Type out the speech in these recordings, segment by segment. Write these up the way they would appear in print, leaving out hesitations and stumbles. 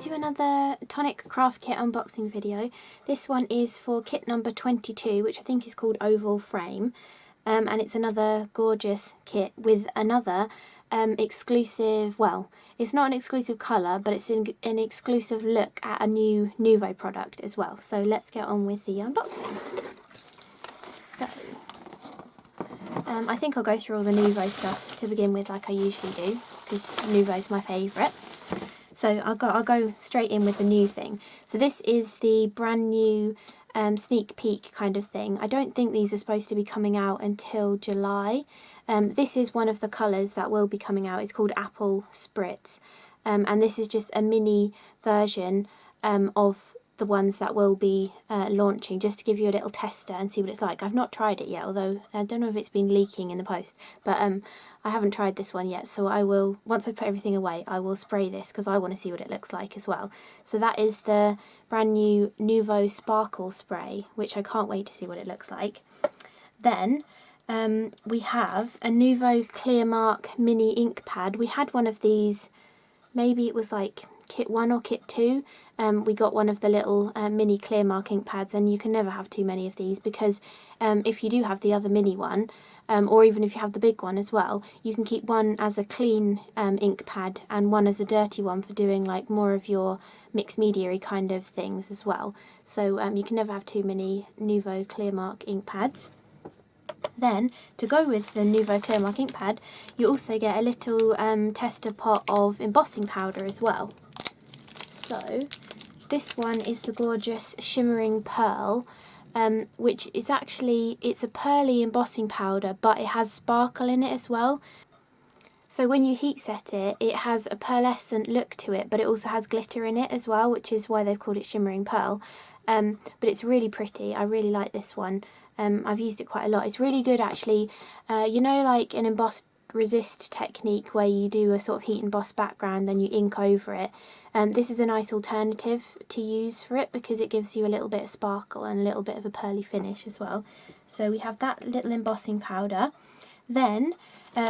to another Tonic Craft Kit unboxing video. This one is for kit number 22, which I think is called Oval Frame, and it's another gorgeous kit with another exclusive, well, it's not an exclusive colour, but it's an exclusive look at a new Nouveau product as well. So let's get on with the unboxing. So, I think I'll go through all the Nouveau stuff to begin with, like I usually do, because Nouveau's my favourite. So I'll go straight in with the new thing. So this is the brand new sneak peek kind of thing. I don't think these are supposed to be coming out until July. This is one of the colours that will be coming out. It's called Apple Spritz, and this is just a mini version of the ones that will be launching, just to give you a little tester and see what it's like. I've not tried it yet, although I don't know if it's been leaking in the post, but I haven't tried this one yet, so I will, once I put everything away, I will spray this because I want to see what it looks like as well. So that is the brand new Nuvo Sparkle Spray, which I can't wait to see what it looks like. Then we have a Nuvo Clear Mark mini ink pad. We had one of these, maybe it was like kit 1 or kit 2. We got one of the little mini clear mark ink pads, and you can never have too many of these because if you do have the other mini one, or even if you have the big one as well, you can keep one as a clean ink pad and one as a dirty one for doing like more of your mixed media-y kind of things as well. So you can never have too many Nuvo clear mark ink pads. Then, to go with the Nouveau Clear Mark ink pad, you also get a little tester pot of embossing powder as well. So, this one is the gorgeous Shimmering Pearl, which is actually, it's a pearly embossing powder, but it has sparkle in it as well. So when you heat set it, it has a pearlescent look to it, but it also has glitter in it as well, which is why they've called it Shimmering Pearl. But it's really pretty. I really like this one. I've used it quite a lot. It's really good actually. You know, like an embossed resist technique where you do a sort of heat emboss background, then you ink over it. This is a nice alternative to use for it because it gives you a little bit of sparkle and a little bit of a pearly finish as well. So we have that little embossing powder. Then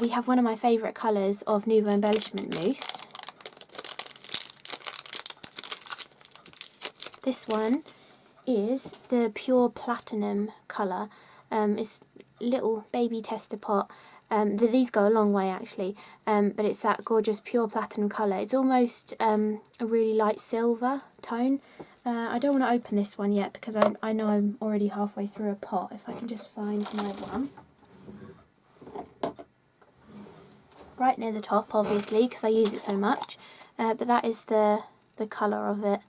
we have one of my favourite colours of Nouveau Embellishment Mousse. This one is the pure platinum colour. It's a little baby tester pot. These go a long way actually, but it's that gorgeous pure platinum colour. It's almost a really light silver tone. I don't want to open this one yet because I know I'm already halfway through a pot. If I can just find my one. Right near the top obviously because I use it so much, but that is the colour of it.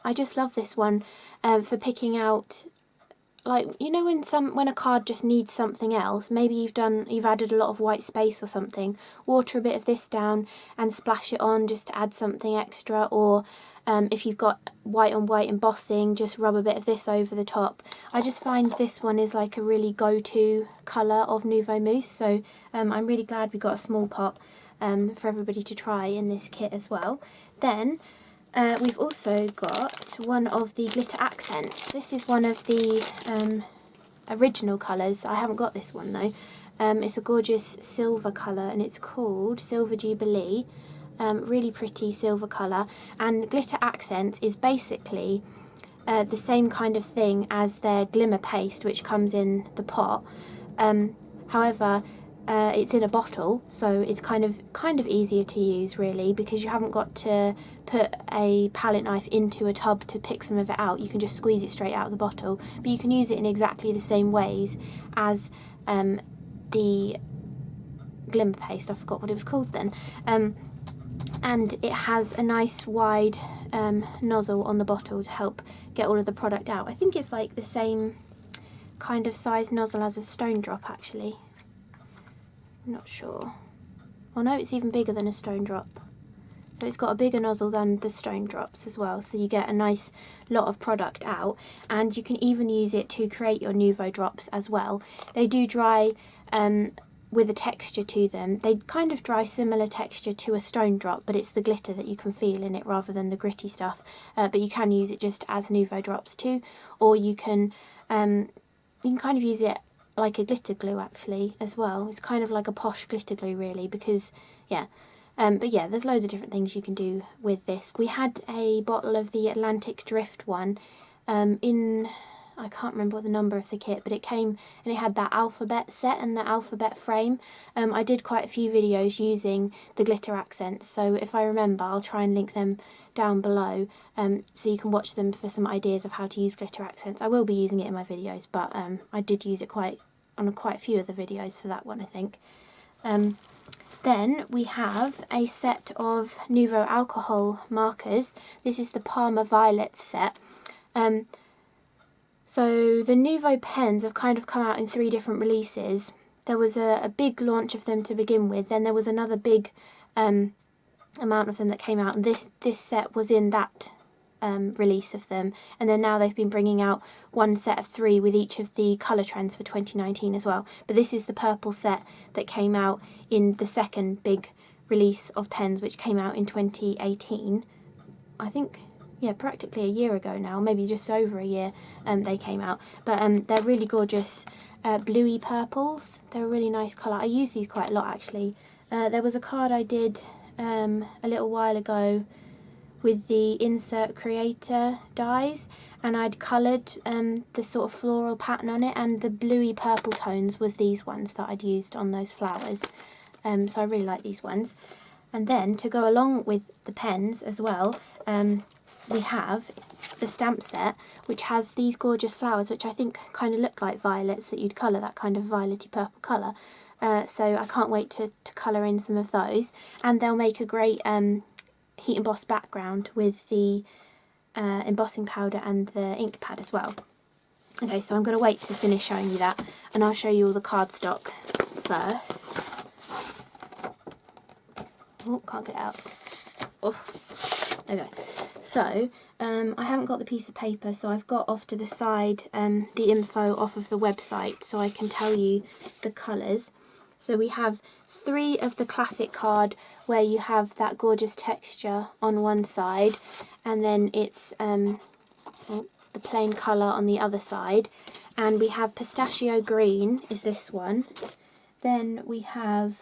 I just love this one for picking out, like, you know, when a card just needs something else, maybe you've added a lot of white space or something, water a bit of this down and splash it on just to add something extra, or if you've got white on white embossing, just rub a bit of this over the top. I just find this one is like a really go-to colour of Nouveau Mousse, so I'm really glad we got a small pot for everybody to try in this kit as well. Then we've also got one of the glitter accents. This is one of the original colours. I haven't got this one though. It's a gorgeous silver colour and it's called Silver Jubilee. Really pretty silver colour. And glitter accents is basically the same kind of thing as their glimmer paste, which comes in the pot. However, it's in a bottle, so it's kind of easier to use really, because you haven't got to put a palette knife into a tub to pick some of it out. You can just squeeze it straight out of the bottle, but you can use it in exactly the same ways as the glimmer paste. I forgot what it was called then. And it has a nice wide nozzle on the bottle to help get all of the product out. I think it's like the same kind of size nozzle as a stone drop actually. I'm not sure. Oh no, it's even bigger than a stone drop. So it's got a bigger nozzle than the stone drops as well, so you get a nice lot of product out, and you can even use it to create your Nouveau drops as well. They do dry with a texture to them. They kind of dry similar texture to a stone drop, but it's the glitter that you can feel in it rather than the gritty stuff. But you can use it just as Nouveau drops too, or you can kind of use it like a glitter glue actually as well. It's kind of like a posh glitter glue really, because yeah, But yeah, there's loads of different things you can do with this. We had a bottle of the Atlantic Drift one in, I can't remember what the number of the kit, but it came and it had that alphabet set and the alphabet frame. I did quite a few videos using the glitter accents, so if I remember I'll try and link them down below so you can watch them for some ideas of how to use glitter accents. I will be using it in my videos, but I did use it on quite a few of the videos for that one, I think. Then we have a set of Nuvo alcohol markers. This is the Palma Violet set. So the Nouveau Pens have kind of come out in 3 different releases. There was a big launch of them to begin with, then there was another big amount of them that came out, and this set was in that release of them, and then now they've been bringing out one set of 3 with each of the colour trends for 2019 as well. But this is the purple set that came out in the second big release of pens, which came out in 2018. I think, yeah, practically a year ago now, maybe just over a year they came out. But they're really gorgeous bluey purples. They're a really nice colour. I use these quite a lot actually. There was a card I did a little while ago with the Insert Creator dies, and I'd coloured the sort of floral pattern on it, and the bluey purple tones was these ones that I'd used on those flowers. So I really like these ones. And then to go along with the pens as well, we have the stamp set, which has these gorgeous flowers, which I think kind of look like violets that you'd colour, that kind of violety purple colour. So I can't wait to colour in some of those, and they'll make a great heat emboss background with the embossing powder and the ink pad as well. Okay, so I'm going to wait to finish showing you that, and I'll show you all the cardstock first. Oh, can't get it out. Oh. Okay, so I haven't got the piece of paper, so I've got off to the side the info off of the website so I can tell you the colours. So we have 3 of the classic card where you have that gorgeous texture on one side, and then it's the plain colour on the other side. And we have Pistachio Green is this one. Then we have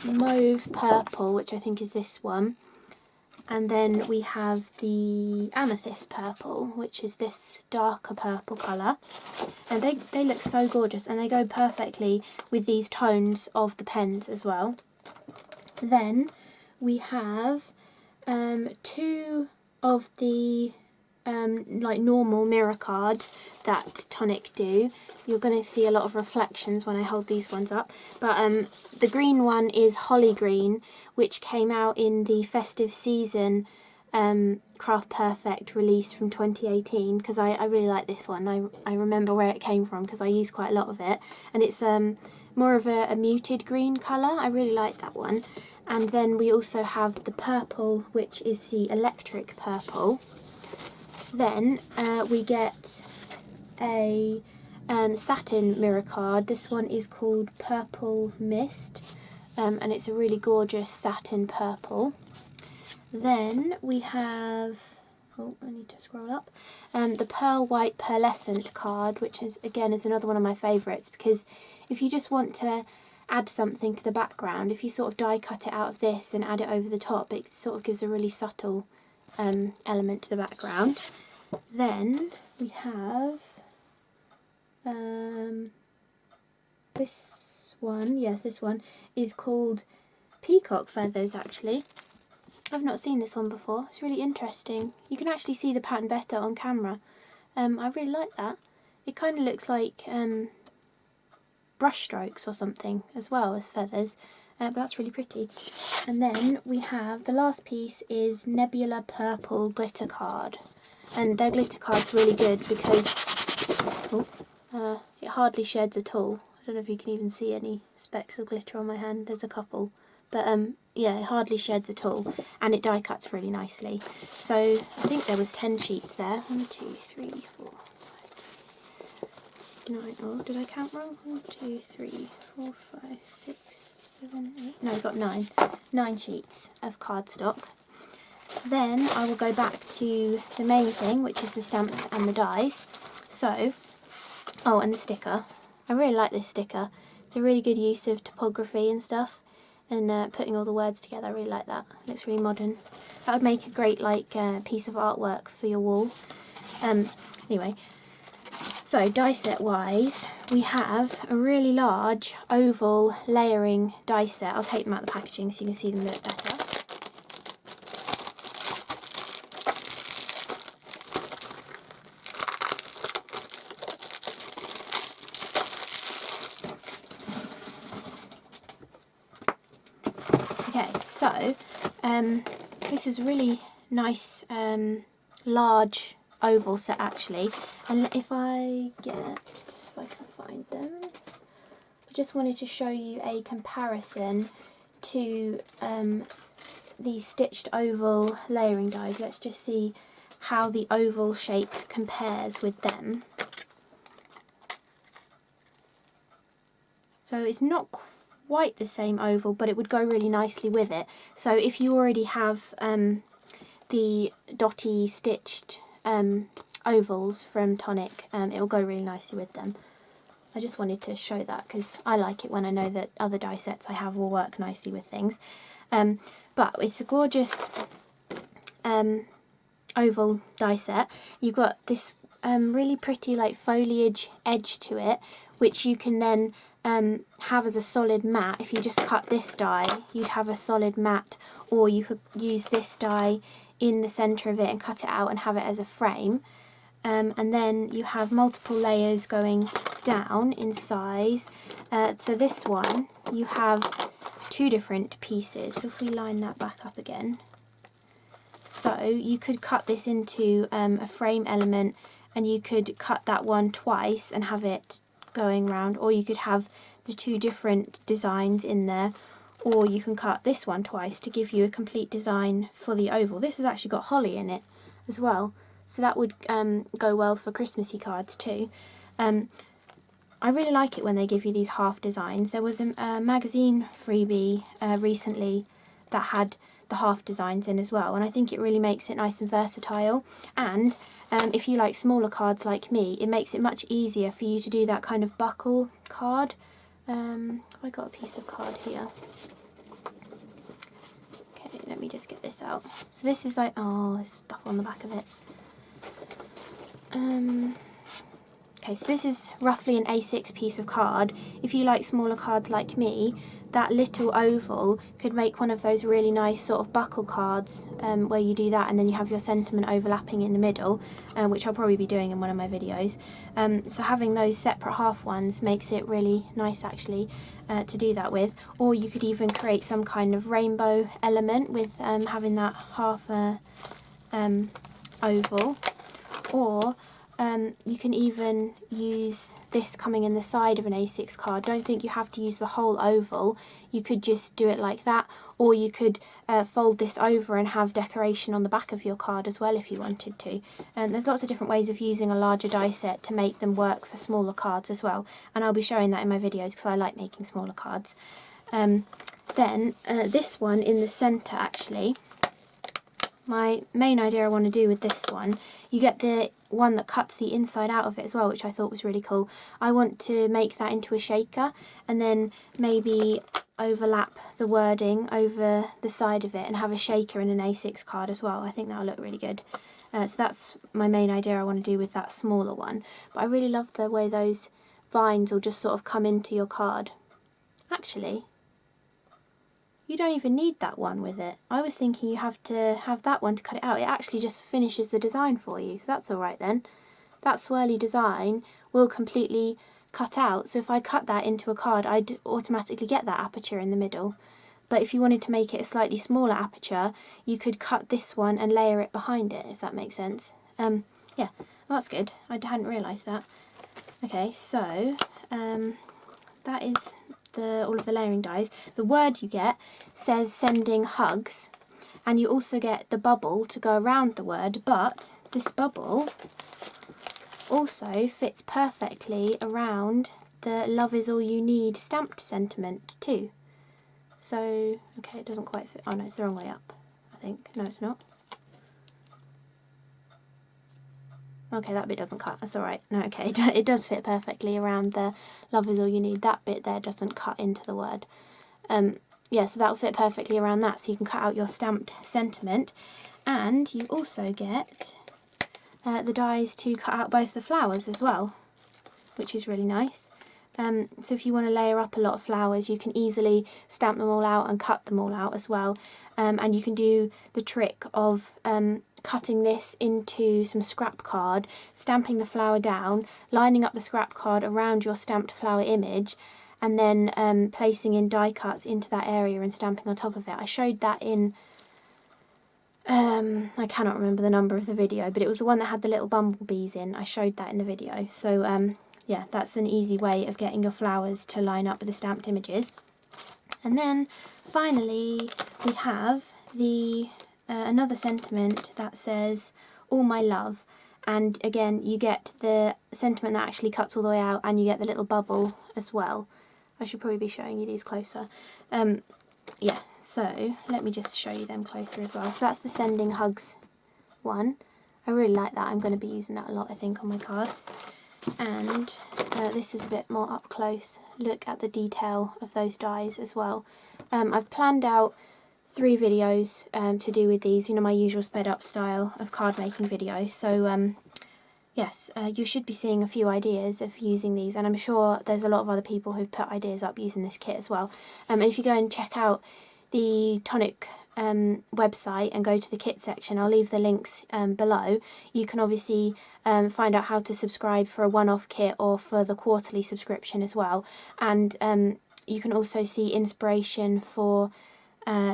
Mauve Purple, which I think is this one. And then we have the Amethyst Purple, which is this darker purple colour. And they look so gorgeous, and they go perfectly with these tones of the pens as well. Then we have 2 of the like normal mirror cards that Tonic do. You're going to see a lot of reflections when I hold these ones up. But the green one is Holly Green, which came out in the festive season Craft Perfect release from 2018, because I really like this one. I remember where it came from because I use quite a lot of it, and it's more of a muted green colour. I really like that one. And then we also have the purple, which is the electric purple. Then we get a satin mirror card. This one is called Purple Mist, and it's a really gorgeous satin purple. Then we have, oh, I need to scroll up, the Pearl White Pearlescent card, which is another one of my favourites, because if you just want to add something to the background, if you sort of die cut it out of this and add it over the top, it sort of gives a really subtle element to the background. Then we have this one. Yes, this one is called Peacock Feathers actually. I've not seen this one before. It's really interesting. You can actually see the pattern better on camera. I really like that. It kind of looks like brush strokes or something as well as feathers. But that's really pretty. And then we have the last piece is Nebula Purple Glitter Card. And their glitter card's really good because it hardly sheds at all. I don't know if you can even see any specks of glitter on my hand. There's a couple. But yeah, it hardly sheds at all, and it die cuts really nicely. So I think there was 10 sheets there. 1, 2, 3, 4, 5, 9. Oh, did I count wrong? 1, 2, 3, 4, 5, 6, 7, 8. No, I got 9. 9 sheets of cardstock. Then I will go back to the main thing, which is the stamps and the dies. So, oh, and the sticker. I really like this sticker. It's a really good use of typography and stuff. and putting all the words together. I really like that. It looks really modern. That would make a great like piece of artwork for your wall. Anyway, so die set wise, we have a really large oval layering die set. I'll take them out of the packaging so you can see them a bit better. Okay, so this is a really nice large oval set actually, and if I can find them, I just wanted to show you a comparison to these stitched oval layering dies. Let's just see how the oval shape compares with them. So it's not quite the same oval, but it would go really nicely with it. So if you already have the dotty stitched ovals from Tonic, it will go really nicely with them. I just wanted to show that because I like it when I know that other die sets I have will work nicely with things. But it's a gorgeous oval die set. You've got this really pretty like foliage edge to it, which you can then have as a solid mat. If you just cut this die, you'd have a solid mat, or you could use this die in the centre of it and cut it out and have it as a frame. And then you have multiple layers going down in size. So this one, you have two different pieces. So if we line that back up again. So you could cut this into a frame element, and you could cut that one twice and have it going round, or you could have the two different designs in there, or you can cut this one twice to give you a complete design for the oval. This has actually got holly in it as well, so that would go well for Christmassy cards too. I really like it when they give you these half designs. There was a magazine freebie recently that had the half designs in as well, and I think it really makes it nice and versatile. And if you like smaller cards like me, it makes it much easier for you to do that kind of buckle card. I got a piece of card here. Okay, let me just get this out. So this is like, oh, there's stuff on the back of it. Okay, so this is roughly an A6 piece of card. If you like smaller cards like me, that little oval could make one of those really nice sort of buckle cards where you do that and then you have your sentiment overlapping in the middle, which I'll probably be doing in one of my videos. So having those separate half ones makes it really nice actually to do that with. Or you could even create some kind of rainbow element with having that half oval. Or you can even use this coming in the side of an A6 card. Don't think you have to use the whole oval. You could just do it like that, or you could fold this over and have decoration on the back of your card as well if you wanted to. And there's lots of different ways of using a larger die set to make them work for smaller cards as well, and I'll be showing that in my videos because I like making smaller cards. Then this one in the centre actually, my main idea I want to do with this one, you get the one that cuts the inside out of it as well, which I thought was really cool. I want to make that into a shaker and then maybe overlap the wording over the side of it and have a shaker in an A6 card as well. I think that'll look really good. So that's my main idea I want to do with that smaller one. But I really love the way those vines will just sort of come into your card. Actually, you don't even need that one with it. I was thinking you have to have that one to cut it out. It actually just finishes the design for you, so that's alright then. That swirly design will completely cut out, so if I cut that into a card, I'd automatically get that aperture in the middle. But if you wanted to make it a slightly smaller aperture, you could cut this one and layer it behind it, if that makes sense. Yeah, well, that's good. I hadn't realised that. Okay, so that is all of the layering dies. The word you get says sending hugs, and you also get the bubble to go around the word, but this bubble also fits perfectly around the love is all you need stamped sentiment too. So, okay, it doesn't quite fit. Oh no, it's the wrong way up, I think. No, it's not. Okay, that bit doesn't cut, that's alright. No, okay, it does fit perfectly around the love is all you need. That bit there doesn't cut into the word. yeah, so that'll fit perfectly around that, so you can cut out your stamped sentiment. And you also get the dies to cut out both the flowers as well, which is really nice. So if you want to layer up a lot of flowers, you can easily stamp them all out and cut them all out as well. And you can do the trick of cutting this into some scrap card, stamping the flower down, lining up the scrap card around your stamped flower image, and then placing in die cuts into that area and stamping on top of it. I showed that in, I cannot remember the number of the video, but it was the one that had the little bumblebees in. I showed that in the video. So yeah, that's an easy way of getting your flowers to line up with the stamped images. And then finally we have the another sentiment that says "All My Love," and again you get the sentiment that actually cuts all the way out, and you get the little bubble as well. I should probably be showing you these closer. Yeah, so let me just show you them closer as well. So that's the Sending Hugs one. I really like that. I'm going to be using that a lot, I think, on my cards. And this is a bit more up close. Look at the detail of those dies as well. I've planned out 3 videos to do with these, you know, my usual sped up style of card making videos. So yes, you should be seeing a few ideas of using these, and I'm sure there's a lot of other people who've put ideas up using this kit as well. And if you go and check out the Tonic website and go to the kit section, I'll leave the links below. You can obviously find out how to subscribe for a one-off kit or for the quarterly subscription as well. And you can also see inspiration for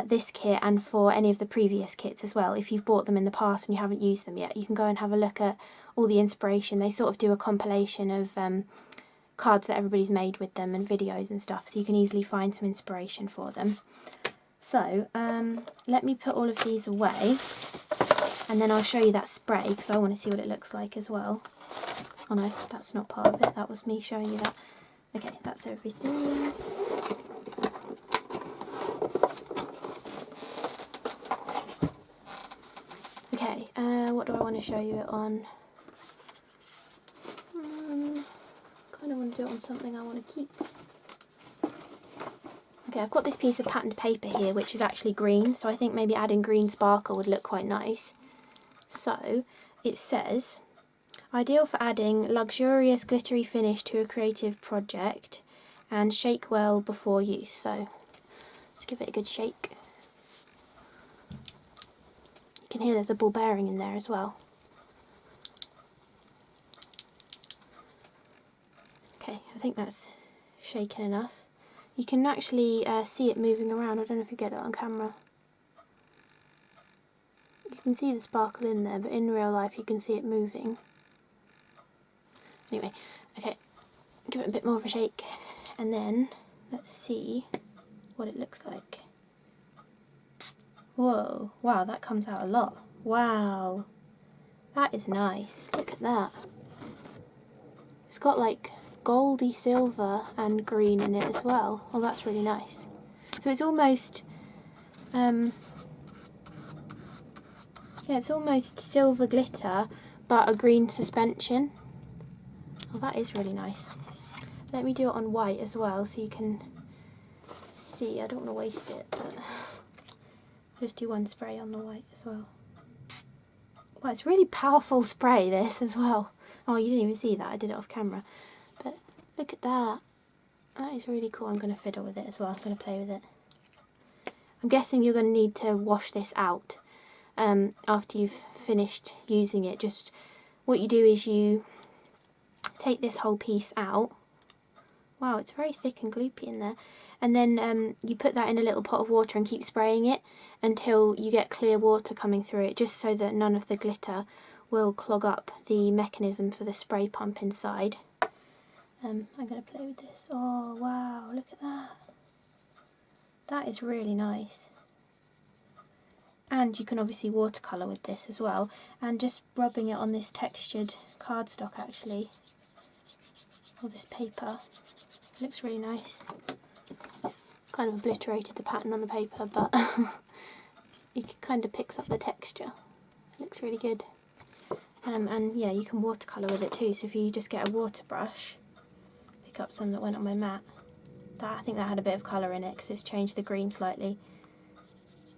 this kit and for any of the previous kits as well. If you've bought them in the past and you haven't used them yet, you can go and have a look at all the inspiration. They sort of do a compilation of cards that everybody's made with them and videos and stuff, so you can easily find some inspiration for them. So let me put all of these away, and then I'll show you that spray because I want to see what it looks like as well. Oh no, that's not part of it, that was me showing you that. Okay, that's everything. Okay, what do I want to show you it on? Kind of want to do it on something I want to keep. Okay, I've got this piece of patterned paper here which is actually green, so I think maybe adding green sparkle would look quite nice. So it says, ideal for adding luxurious glittery finish to a creative project and shake well before use. So let's give it a good shake. You can hear there's a ball bearing in there as well. Okay, I think that's shaken enough. You can actually see it moving around. I don't know if you get it on camera. You can see the sparkle in there, but in real life you can see it moving. Anyway, okay, give it a bit more of a shake, and then let's see what it looks like. Whoa, wow, that comes out a lot. Wow, that is nice. Look at that. It's got like goldy silver and green in it as well. Oh, that's really nice. So it's almost yeah, it's almost silver glitter but a green suspension. Oh, that is really nice. Let me do it on white as well so you can see. I don't want to waste it, but just do one spray on the white as well. Wow, it's really powerful spray, this as well. Oh, you didn't even see that, I did it off camera. But look at that. That is really cool. I'm going to fiddle with it as well. I'm going to play with it. I'm guessing you're going to need to wash this out after you've finished using it. Just what you do is you take this whole piece out. Wow, it's very thick and gloopy in there. And then you put that in a little pot of water and keep spraying it until you get clear water coming through it, just so that none of the glitter will clog up the mechanism for the spray pump inside. I'm going to play with this. Oh wow, look at that. That is really nice. And you can obviously watercolour with this as well. And just rubbing it on this textured cardstock actually, or this paper, it looks really nice. Kind of obliterated the pattern on the paper, but it kind of picks up the texture. It looks really good. And yeah, you can watercolour with it too, so if you just get a water brush, pick up some that went on my mat, I think that had a bit of colour in it because it's changed the green slightly.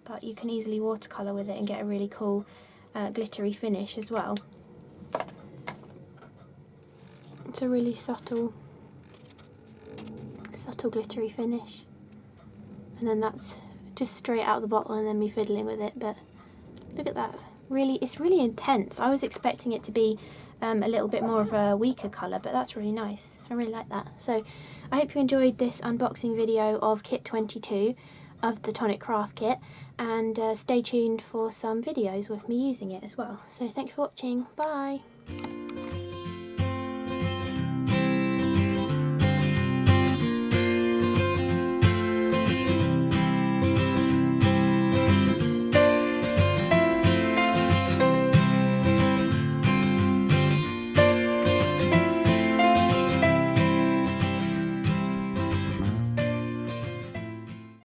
But you can easily watercolour with it and get a really cool glittery finish as well. It's a really subtle glittery finish. And then that's just straight out of the bottle and then me fiddling with it, but look at that. Really, it's really intense. I was expecting it to be a little bit more of a weaker colour, but that's really nice. I really like that. So I hope you enjoyed this unboxing video of Kit 22 of the Tonic Craft Kit, and stay tuned for some videos with me using it as well. So thank you for watching. Bye!